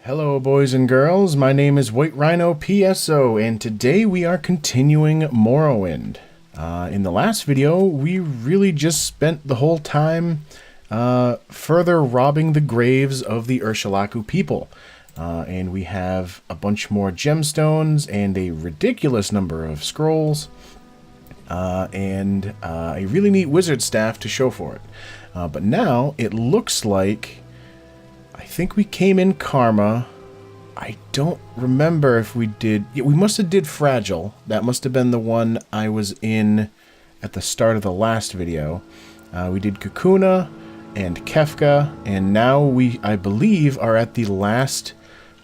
Hello boys and girls, my name is White Rhino PSO, and today we are continuing Morrowind. In the last video, we really just spent the whole time further robbing the graves of the Sul-Matuul people. And we have a bunch more gemstones and a ridiculous number of scrolls. And a really neat wizard staff to show for it. But now, it looks like I think we came in Karma. I don't remember if we did... Yeah, we must have did Fragile. That must have been the one I was in at the start of the last video. We did Kakuna and Kefka, and now we, I believe, are at the last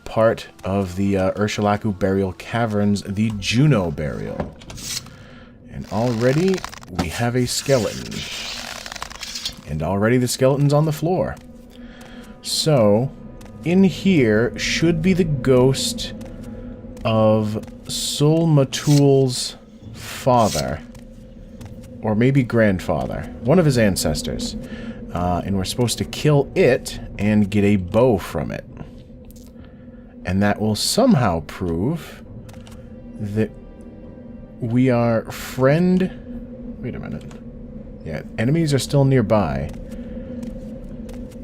part of the Sul-Matuul Burial Caverns, the Juno Burial. And already we have a skeleton. And already the skeleton's on the floor. So, in here should be the ghost of Sul-Matuul's father. Or maybe grandfather. One of his ancestors. And we're supposed to kill it and get a bow from it. And that will somehow prove that we are friend... Wait a minute. Yeah, enemies are still nearby.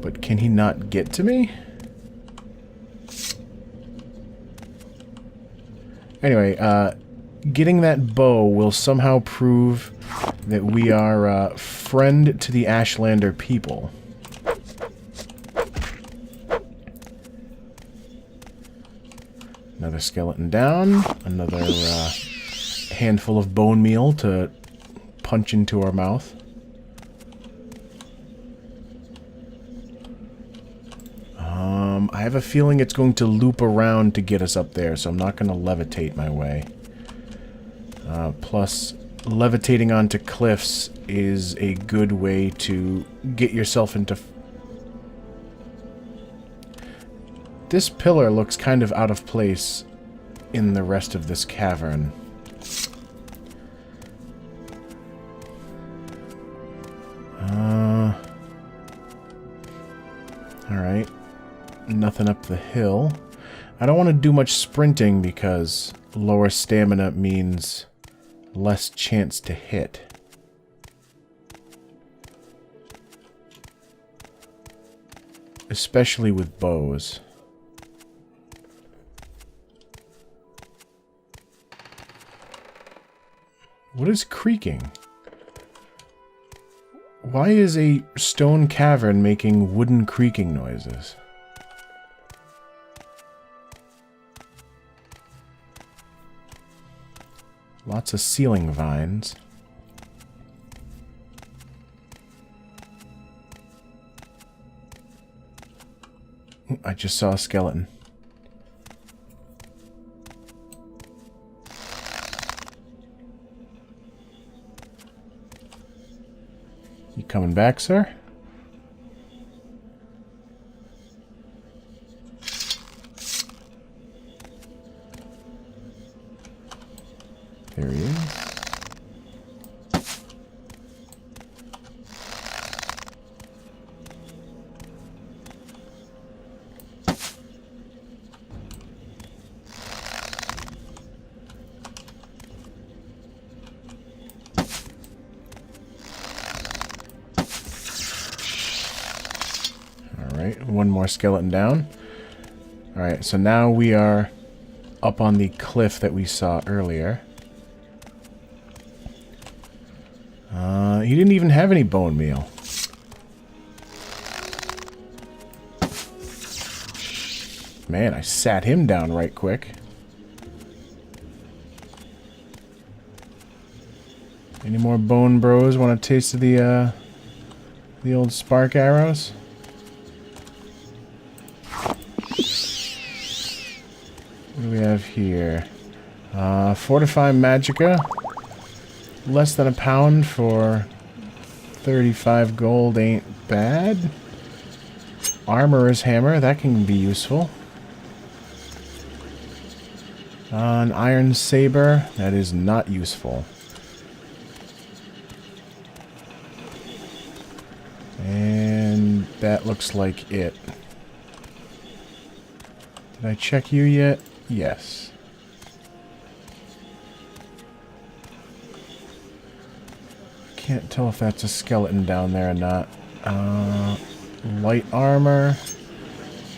But can he not get to me? Anyway, getting that bow will somehow prove that we are friend to the Ashlander people. Another skeleton down. Another handful of bone meal to punch into our mouth. I have a feeling it's going to loop around to get us up there, so I'm not going to levitate my way. Plus, levitating onto cliffs is a good way to get yourself into... This pillar looks kind of out of place in the rest of this cavern. Alright. Nothing up the hill. I don't want to do much sprinting because lower stamina means less chance to hit. Especially with bows. What is creaking? Why is a stone cavern making wooden creaking noises? Lots of ceiling vines. Ooh, I just saw a skeleton. You coming back, sir? There he is. Alright, one more skeleton down. Alright, so now we are up on the cliff that we saw earlier. He didn't even have any bone meal. Man, I sat him down right quick. Any more bone bros want a taste of the old spark arrows? What do we have here? Fortify Magicka. Less than a pound for 35 gold ain't bad. Armorer's hammer, that can be useful. An iron saber, that is not useful. And that looks like it. Did I check you yet? Yes. Can't tell if that's a skeleton down there or not. Light armor.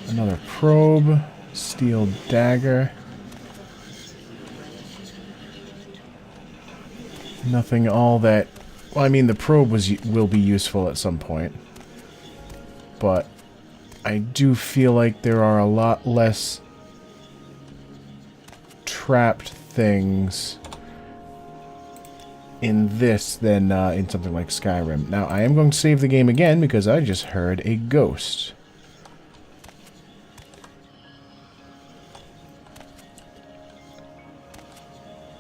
Another probe. Steel dagger. Nothing all that... Well, I mean, the probe will be useful at some point. But I do feel like there are a lot less trapped things in this than in something like Skyrim. Now, I am going to save the game again because I just heard a ghost.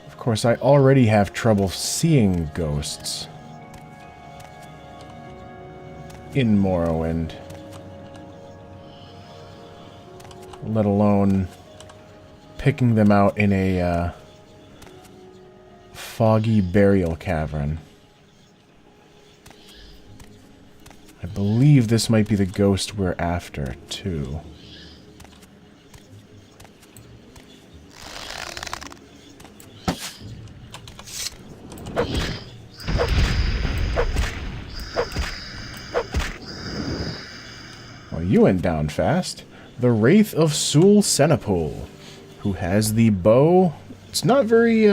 Of course, I already have trouble seeing ghosts in Morrowind, let alone picking them out in a foggy burial cavern. I believe this might be the ghost we're after, too. Well, you went down fast. The Wraith of Sul-Senipul, who has the bow. It's not very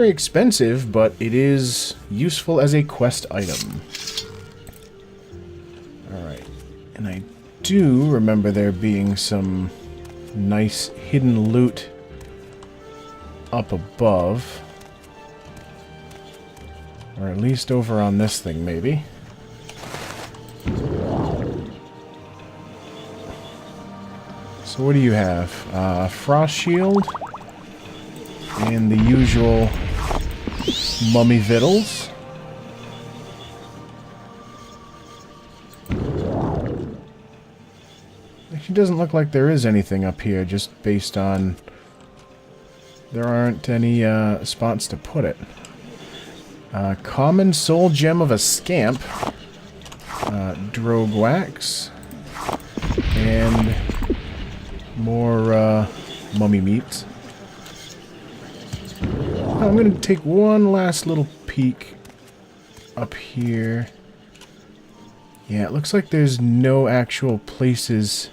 expensive, but it is useful as a quest item. Alright. And I do remember there being some nice hidden loot up above. Or at least over on this thing, maybe. So what do you have? Frost shield. And the usual mummy victuals. Actually, doesn't look like there is anything up here, just based on... There aren't any spots to put it. Common soul gem of a scamp. Drogue wax. And more mummy meat. I'm going to take one last little peek up here. Yeah, it looks like there's no actual places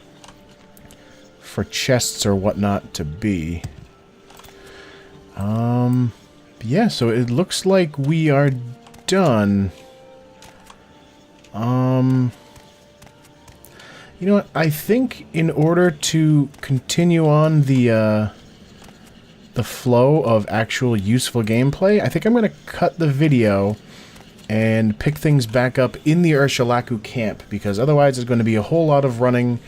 for chests or whatnot to be. Yeah, so it looks like we are done. You know what? I think in order to continue on the flow of actual useful gameplay, I think I'm going to cut the video and pick things back up in the Sul-Matuul camp, because otherwise there's going to be a whole lot of running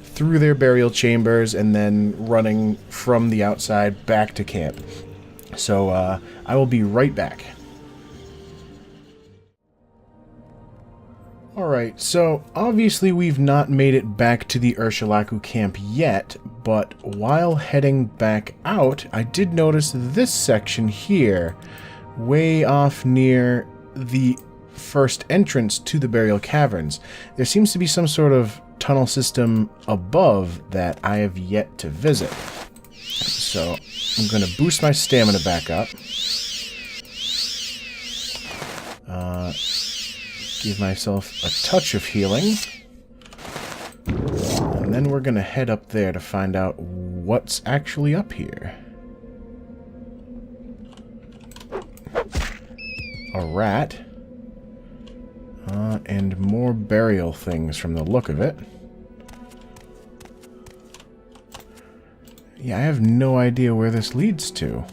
through their burial chambers and then running from the outside back to camp. So I will be right back. Alright, so obviously we've not made it back to the Sul-Matuul camp yet, but while heading back out, I did notice this section here, way off near the first entrance to the burial caverns. There seems to be some sort of tunnel system above that I have yet to visit. So I'm going to boost my stamina back up. Give myself a touch of healing. And then we're going to head up there to find out what's actually up here. A rat. And more burial things from the look of it. Yeah, I have no idea where this leads to.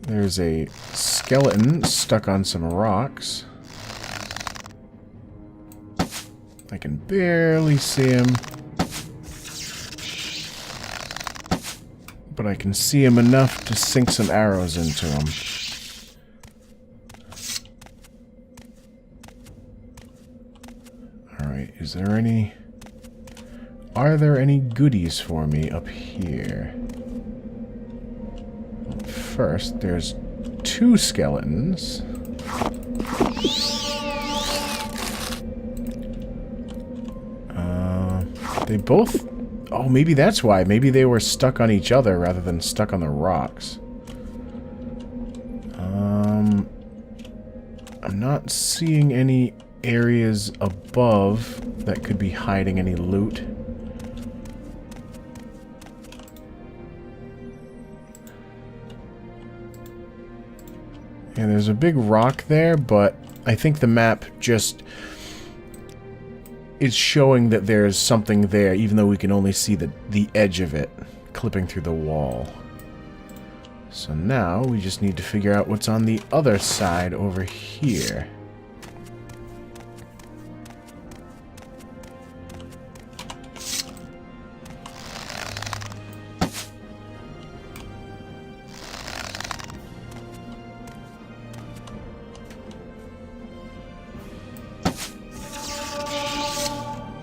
There's a skeleton stuck on some rocks. I can barely see him. But I can see him enough to sink some arrows into him. Alright, is there any... Are there any goodies for me up here? First, there's two skeletons. They both... Oh, maybe that's why. Maybe they were stuck on each other rather than stuck on the rocks. I'm not seeing any areas above that could be hiding any loot. And there's a big rock there, but I think the map just is showing that there's something there, even though we can only see the edge of it clipping through the wall. So now we just need to figure out what's on the other side over here.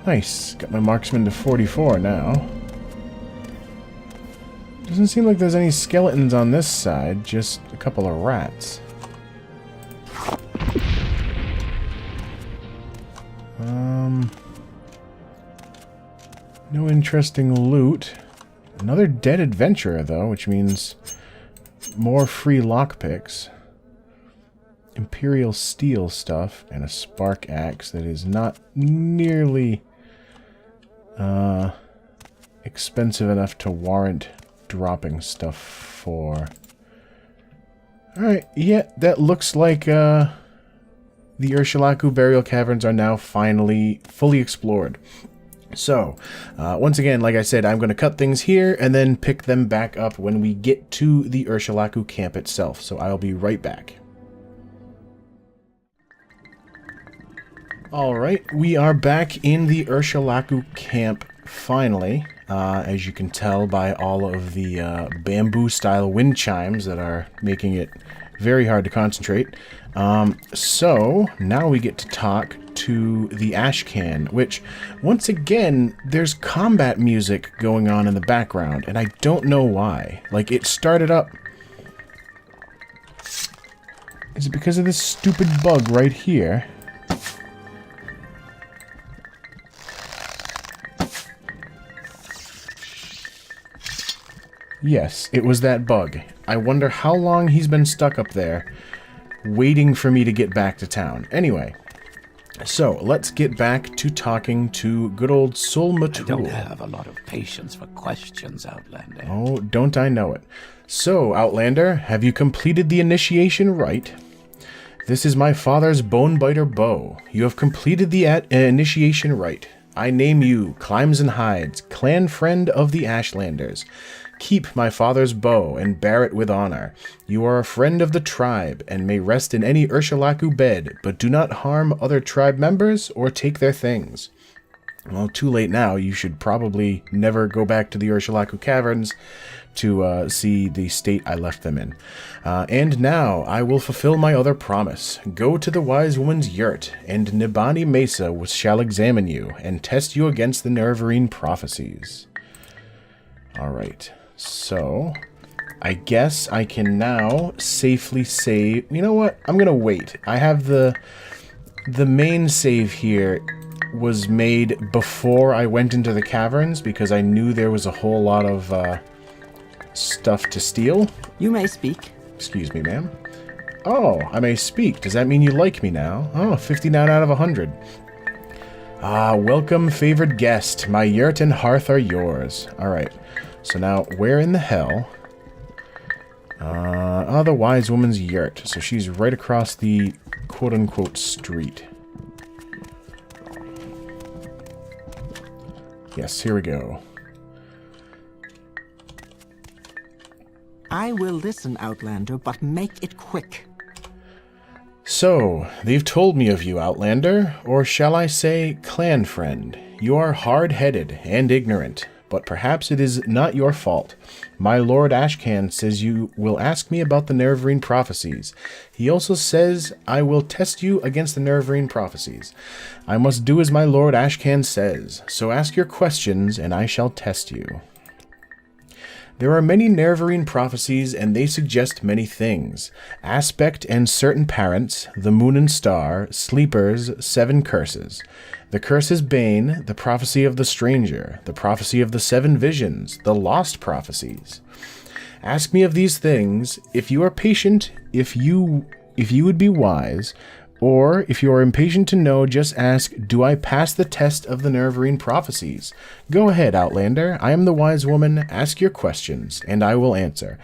Nice. Got my marksman to 44 now. Doesn't seem like there's any skeletons on this side, just a couple of rats. No interesting loot. Another dead adventurer, though, which means more free lockpicks. Imperial steel stuff, and a spark axe that is not nearly expensive enough to warrant dropping stuff for. Alright, yeah, that looks like the Sul-Matuul burial caverns are now finally fully explored. So, once again, like I said, I'm going to cut things here and then pick them back up when we get to the Sul-Matuul camp itself. So I'll be right back. Alright, we are back in the Sul-Matuul camp, finally. As you can tell by all of the bamboo-style wind chimes that are making it very hard to concentrate. So, now we get to talk to the Ashcan, which, once again, there's combat music going on in the background, and I don't know why. Like, it started up... Is it because of this stupid bug right here? Yes, it was that bug. I wonder how long he's been stuck up there, waiting for me to get back to town. Anyway, so let's get back to talking to good old Sul-Matuul. I don't have a lot of patience for questions, Outlander. Oh, don't I know it. So, Outlander, have you completed the initiation rite? This is my father's bone-biter bow. You have completed the initiation rite. I name you, Climbs and Hides, clan friend of the Ashlanders. Keep my father's bow and bear it with honor. You are a friend of the tribe and may rest in any Sul-Matuul bed, but do not harm other tribe members or take their things. Well, too late now. You should probably never go back to the Sul-Matuul caverns to see the state I left them in. And now I will fulfill my other promise. Go to the wise woman's yurt, and Nibani Mesa shall examine you and test you against the Nerevarine prophecies. Alright. So, I guess I can now safely save... You know what? I'm going to wait. I have the main save here was made before I went into the caverns because I knew there was a whole lot of stuff to steal. You may speak. Excuse me, ma'am. Oh, I may speak. Does that mean you like me now? Oh, 59 out of 100. Ah, welcome, favored guest. My yurt and hearth are yours. Alright. So now, where in the hell? The wise woman's yurt. So she's right across the quote-unquote street. Yes, here we go. I will listen, Outlander, but make it quick. So, they've told me of you, Outlander, or shall I say, clan friend. You are hard-headed and ignorant. But perhaps it is not your fault. My Lord Ashcan says you will ask me about the Nerevarine prophecies. He also says I will test you against the Nerevarine prophecies. I must do as my Lord Ashcan says, so ask your questions and I shall test you. There are many Nerevarine prophecies, and they suggest many things. Aspect and certain parents, the moon and star, sleepers, 7 curses. The curse is Bane, the prophecy of the stranger, the prophecy of the 7 visions, the lost prophecies. Ask me of these things, if you are patient, if you would be wise, or if you are impatient to know, just ask, do I pass the test of the Nerevarine prophecies? Go ahead, Outlander, I am the wise woman, ask your questions, and I will answer.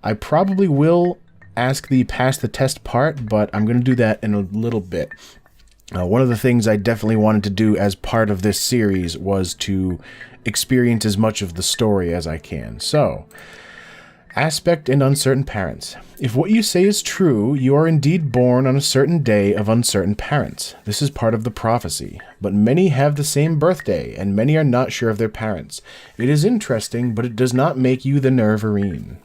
I probably will ask the pass the test part, but I'm going to do that in a little bit. One of the things I definitely wanted to do as part of this series was to experience as much of the story as I can. So, aspect and uncertain parents. If what you say is true, you are indeed born on a certain day of uncertain parents. This is part of the prophecy. But many have the same birthday, and many are not sure of their parents. It is interesting, but it does not make you the Nerevarine.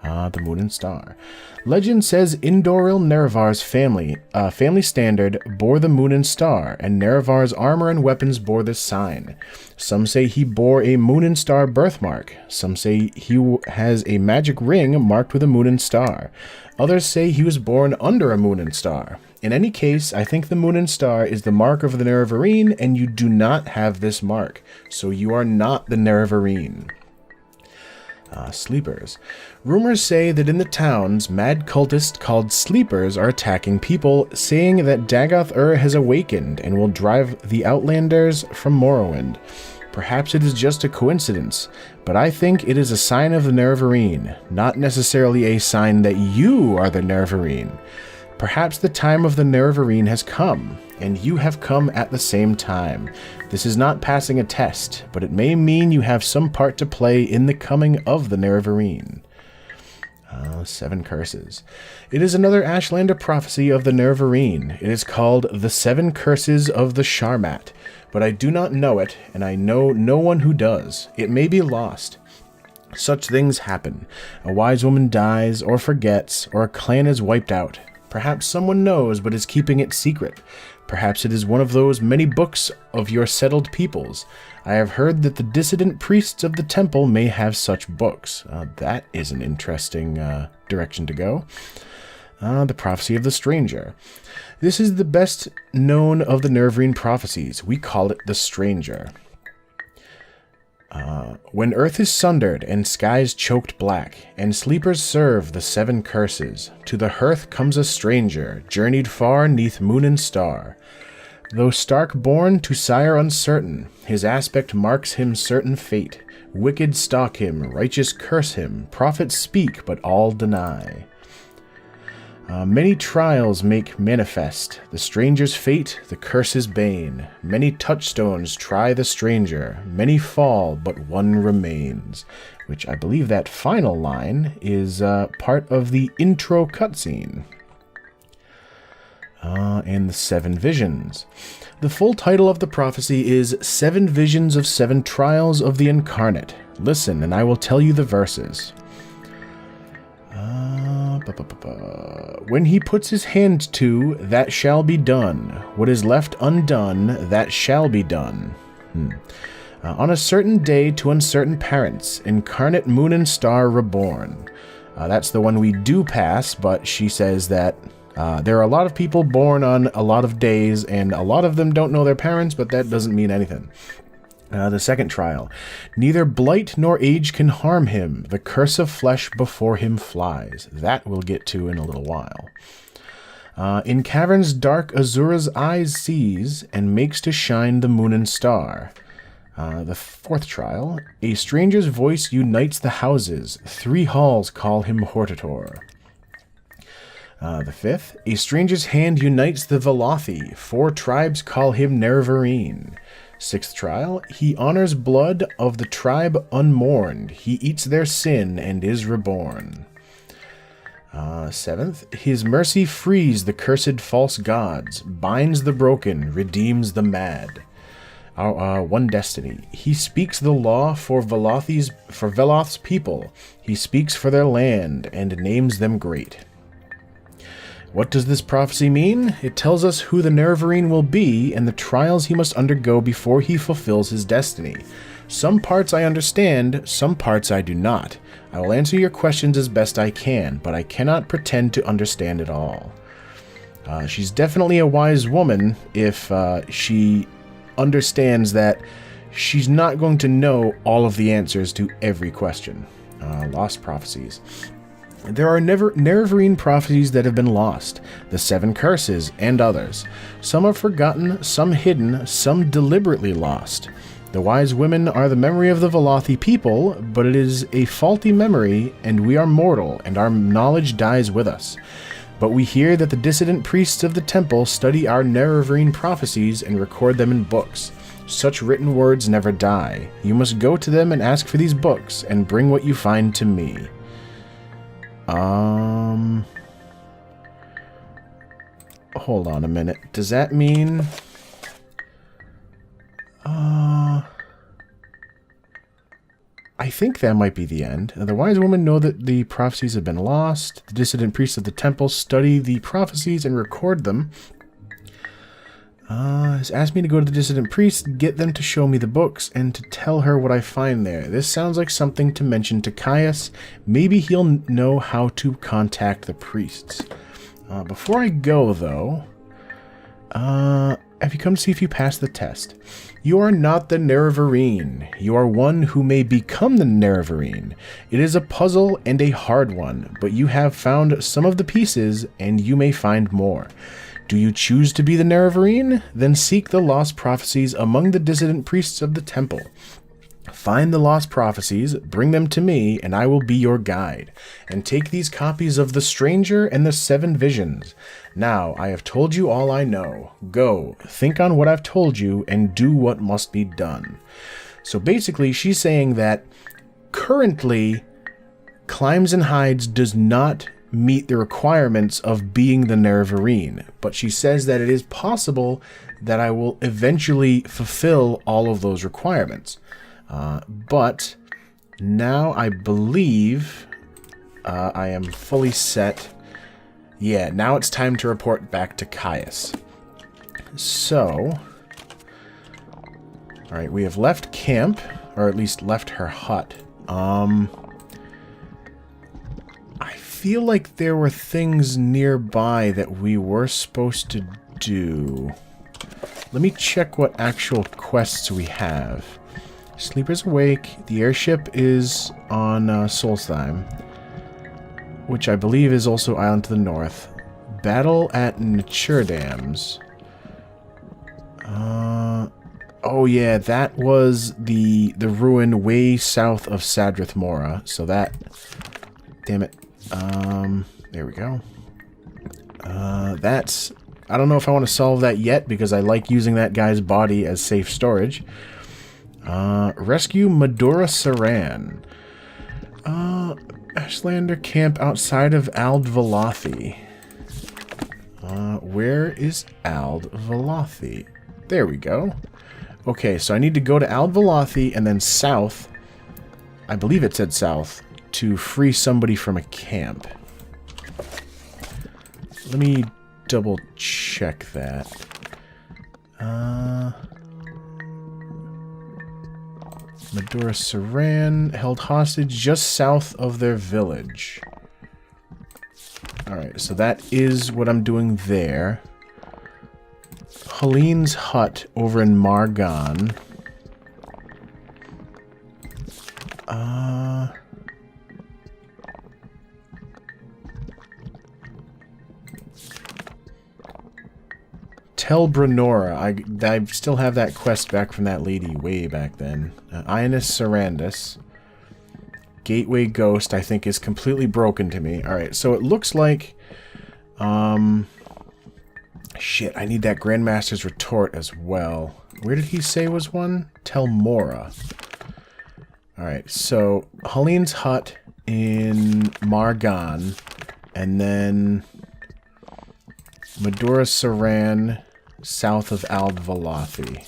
The moon and star. Legend says Indoril Nerevar's family standard, bore the moon and star, and Nerevar's armor and weapons bore this sign. Some say he bore a moon and star birthmark. Some say he has a magic ring marked with a moon and star. Others say he was born under a moon and star. In any case, I think the moon and star is the mark of the Nerevarine, and you do not have this mark, so you are not the Nerevarine. Sleepers. Rumors say that in the towns, mad cultists called Sleepers are attacking people, saying that Dagoth-Ur has awakened and will drive the Outlanders from Morrowind. Perhaps it is just a coincidence, but I think it is a sign of the Nerevarine, not necessarily a sign that you are the Nerevarine. Perhaps the time of the Nerevarine has come, and you have come at the same time. This is not passing a test, but it may mean you have some part to play in the coming of the Nerevarine. 7 curses. It is another Ashlander prophecy of the Nerevarine. It is called the 7 curses of the Sharmat, but I do not know it, and I know no one who does. It may be lost. Such things happen. A wise woman dies, or forgets, or a clan is wiped out. Perhaps someone knows but is keeping it secret. Perhaps it is one of those many books of your settled peoples. I have heard that the dissident priests of the temple may have such books. That is an interesting direction to go. The prophecy of the stranger. This is the best known of the Nerevarine prophecies. We call it the stranger. When earth is sundered and skies choked black, and sleepers serve the 7 curses, to the hearth comes a stranger, journeyed far neath moon and star. Though stark born to sire uncertain, his aspect marks him certain fate. Wicked stalk him, righteous curse him, prophets speak, but all deny. Many trials make manifest the stranger's fate, the curse's bane. Many touchstones try the stranger, many fall, but one remains. Which I believe that final line is part of the intro cutscene. And the 7 visions. The full title of the prophecy is 7 Visions of 7 Trials of the Incarnate. Listen, and I will tell you the verses. When he puts his hand to, that shall be done. What is left undone, that shall be done. On a certain day to uncertain parents, incarnate moon and star reborn. That's the one we do pass, but she says that there are a lot of people born on a lot of days, and a lot of them don't know their parents, but that doesn't mean anything. The second trial. Neither blight nor age can harm him. The curse of flesh before him flies. That we'll get to in a little while. In caverns dark Azura's eyes sees, and makes to shine the moon and star. The fourth trial. A stranger's voice unites the houses. 3 halls call him Hortator. The fifth. A stranger's hand unites the Velothi. 4 tribes call him Nerevarine. 6th trial. He honors blood of the tribe unmourned. He eats their sin and is reborn. 7th. His mercy frees the cursed false gods, binds the broken, redeems the mad. 1 destiny. He speaks the law for Veloth's people. He speaks for their land and names them great. What does this prophecy mean? It tells us who the Nerevarine will be and the trials he must undergo before he fulfills his destiny. Some parts I understand, some parts I do not. I will answer your questions as best I can, but I cannot pretend to understand it all. She's definitely a wise woman if she understands that she's not going to know all of the answers to every question. Lost prophecies. There are Nerevarine prophecies that have been lost, the 7 curses, and others. Some are forgotten, some hidden, some deliberately lost. The wise women are the memory of the Velothi people, but it is a faulty memory, and we are mortal, and our knowledge dies with us. But we hear that the dissident priests of the temple study our Nerevarine prophecies and record them in books. Such written words never die. You must go to them and ask for these books, and bring what you find to me. Hold on a minute. Does that mean... I think that might be the end. The wise women know that the prophecies have been lost. The dissident priests of the temple study the prophecies and record them. Has asked me to go to the dissident priests, get them to show me the books, and to tell her what I find there. This sounds like something to mention to Caius. Maybe he'll know how to contact the priests. Before I go, though, have you come to see if you passed the test? You are not the Nerevarine. You are one who may become the Nerevarine. It is a puzzle and a hard one, but you have found some of the pieces, and you may find more. Do you choose to be the Nerevarine? Then seek the lost prophecies among the dissident priests of the temple. Find the lost prophecies, bring them to me, and I will be your guide. And take these copies of The Stranger and the 7 Visions. Now, I have told you all I know. Go, think on what I've told you, and do what must be done. So basically, she's saying that currently, Climbs and Hides does not meet the requirements of being the Nerevarine, but she says that it is possible that I will eventually fulfill all of those requirements. But now I believe I am fully set. Yeah, now it's time to report back to Caius. So, alright, we have left camp, or at least left her hut. I feel like there were things nearby that we were supposed to do. Let me check what actual quests we have. Sleeper's awake. The airship is on Solstheim, which I believe is also island to the north. Battle at Naturdams. Oh yeah, that was the ruin way south of Sadrith Mora. So that, damn it. There we go. That's, I don't know if I want to solve that yet because I like using that guy's body as safe storage. Rescue Madura Saran. Ashlander camp outside of Ald Velothi. Where is Ald Velothi? There we go. Okay, so I need to go to Ald Velothi and then south. I believe it said south to free somebody from a camp. Let me double check that. Madura Saran held hostage just south of their village. Alright, so that is what I'm doing there. Helene's hut over in Margon. Tell Brenora. I still have that quest back from that lady way back then. Ionis Sarandis. Gateway Ghost, I think, is completely broken to me. Alright, so it looks like... Shit, I need that Grandmaster's Retort as well. Where did he say was one? Tell Mora. Alright, so Helene's hut in Margon, and then Madura Saran south of Ald Velothi.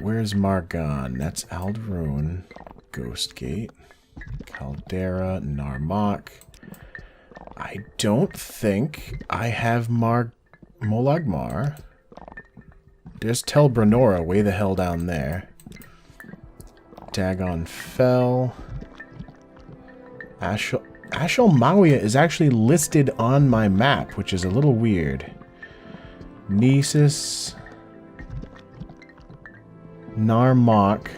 Where's Margon? That's Aldruin. Ghostgate. Caldera. Narmak. I don't think I have Molagmar. there's Tel Brenora way the hell down there. Dagon Fell. Ashel Mawia is actually listed on my map, which is a little weird. Nesis. Narmak.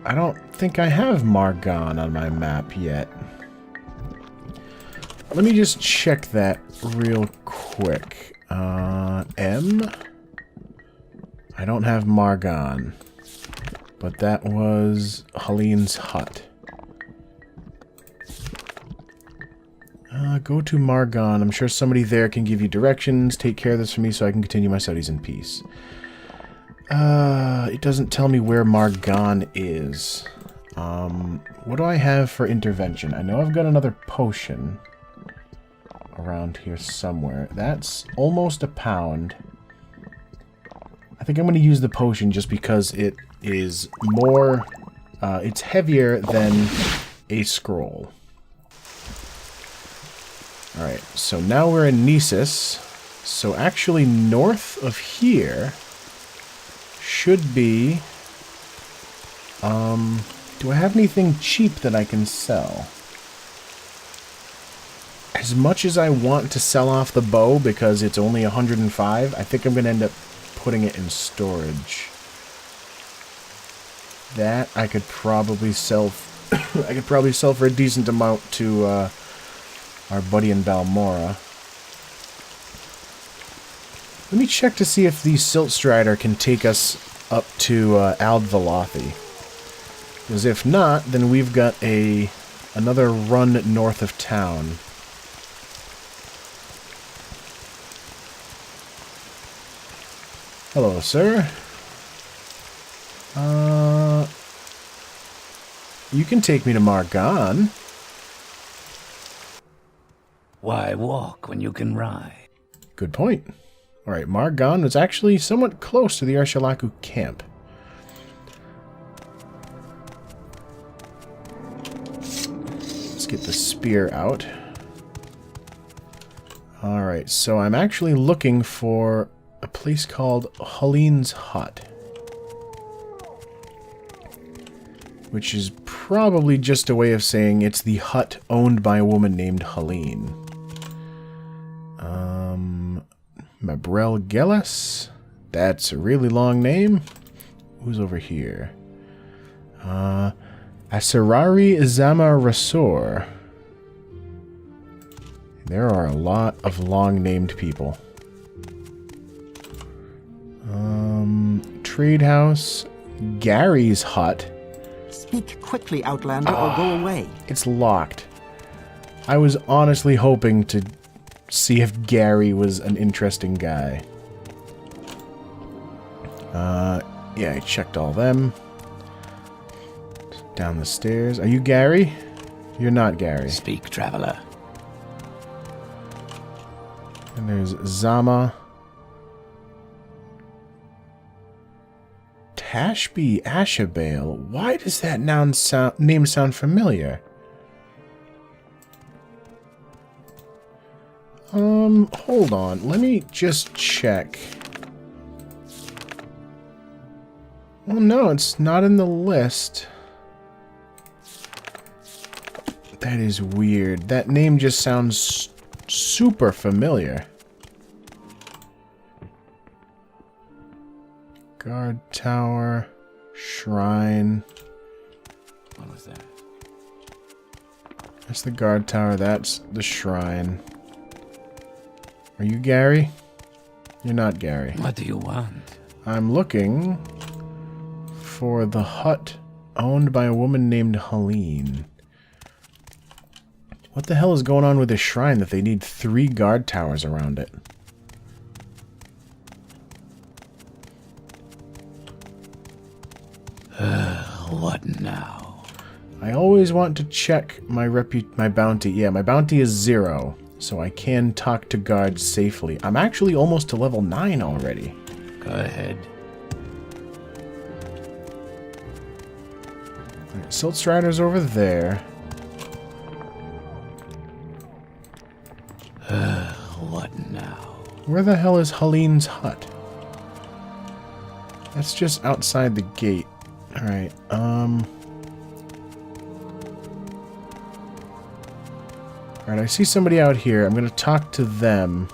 I don't think I have Margon on my map yet. Let me just check that real quick. M? I don't have Margon. But that was Helene's hut. Go to Margon. I'm sure somebody there can give you directions. Take care of this for me so I can continue my studies in peace. It doesn't tell me where Margon is. What do I have for intervention? I know I've got another potion around here somewhere. That's almost a pound. I think I'm going to use the potion just because it is more... it's heavier than a scroll. Alright, so now we're in Nesis. So actually north of here should be... do I have anything cheap that I can sell? As much as I want to sell off the bow because it's only 105, I think I'm going to end up putting it in storage. That I could probably sell... I could probably sell for a decent amount to our buddy in Balmora. Let me check to see if the Silt Strider can take us up to Aldvalathi. Because if not, then we've got another run north of town. Hello, sir. You can take me to Margon. Why walk when you can ride? Good point. Alright, Margon is actually somewhat close to the Arshalaku camp. Let's get the spear out. Alright, so I'm actually looking for a place called Helene's hut. Which is probably just a way of saying it's the hut owned by a woman named Helene. Mabrel Gelas? That's a really long name. Who's over here? Asirari Izama Rasor. There are a lot of long-named people. Trade house. Gary's hut. Speak quickly, Outlander, or go away. It's locked. I was honestly hoping to see if Gary was an interesting guy. Yeah, I checked all them. Down the stairs. Are you Gary? You're not Gary. Speak, traveler. And there's Zama. Tashby Ashabale. Why does that name sound familiar? Hold on. Let me just check. Well, no, it's not in the list. That is weird. That name just sounds super familiar. Guard tower, shrine. What was that? That's the guard tower. That's the shrine. Are you Gary? You're not Gary. What do you want? I'm looking for the hut owned by a woman named Helene. What the hell is going on with this shrine that they need 3 guard towers around it? What now? I always want to check my bounty. Yeah, my bounty is 0, so I can talk to guards safely. I'm actually almost to level 9 already. Go ahead. Right, Silt Strider's over there. What now? Where the hell is Helene's hut? That's just outside the gate. Alright, Alright, I see somebody out here. I'm gonna talk to them.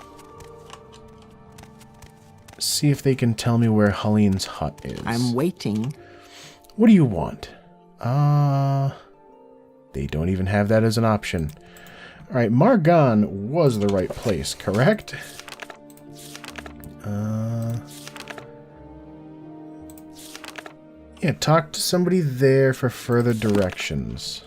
See if they can tell me where Helene's hut is. I'm waiting. What do you want? They don't even have that as an option. Alright, Margon was the right place, correct? Yeah, talk to somebody there for further directions.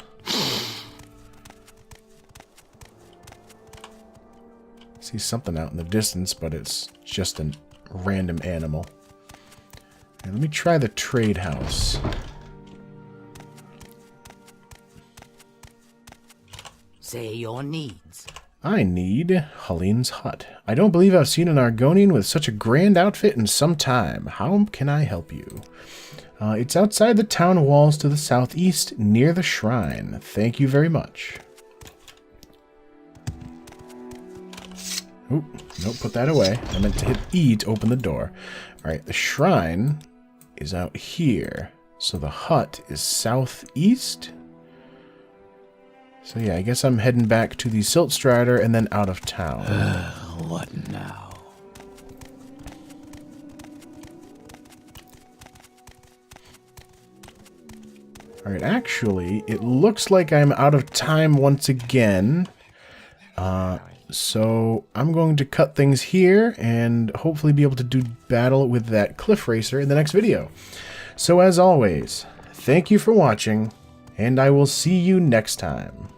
See something out in the distance, but it's just a random animal. And let me try the trade house. Say your needs. I need Helene's hut. I don't believe I've seen an Argonian with such a grand outfit in some time. How can I help you? It's outside the town walls to the southeast, near the shrine. Thank you very much. Oop, nope, put that away. I meant to hit E to open the door. Alright, the shrine is out here. So the hut is southeast? So yeah, I guess I'm heading back to the Siltstrider and then out of town. What now? Alright, actually, it looks like I'm out of time once again. So I'm going to cut things here and hopefully be able to do battle with that Cliff Racer in the next video. So as always, thank you for watching, and I will see you next time.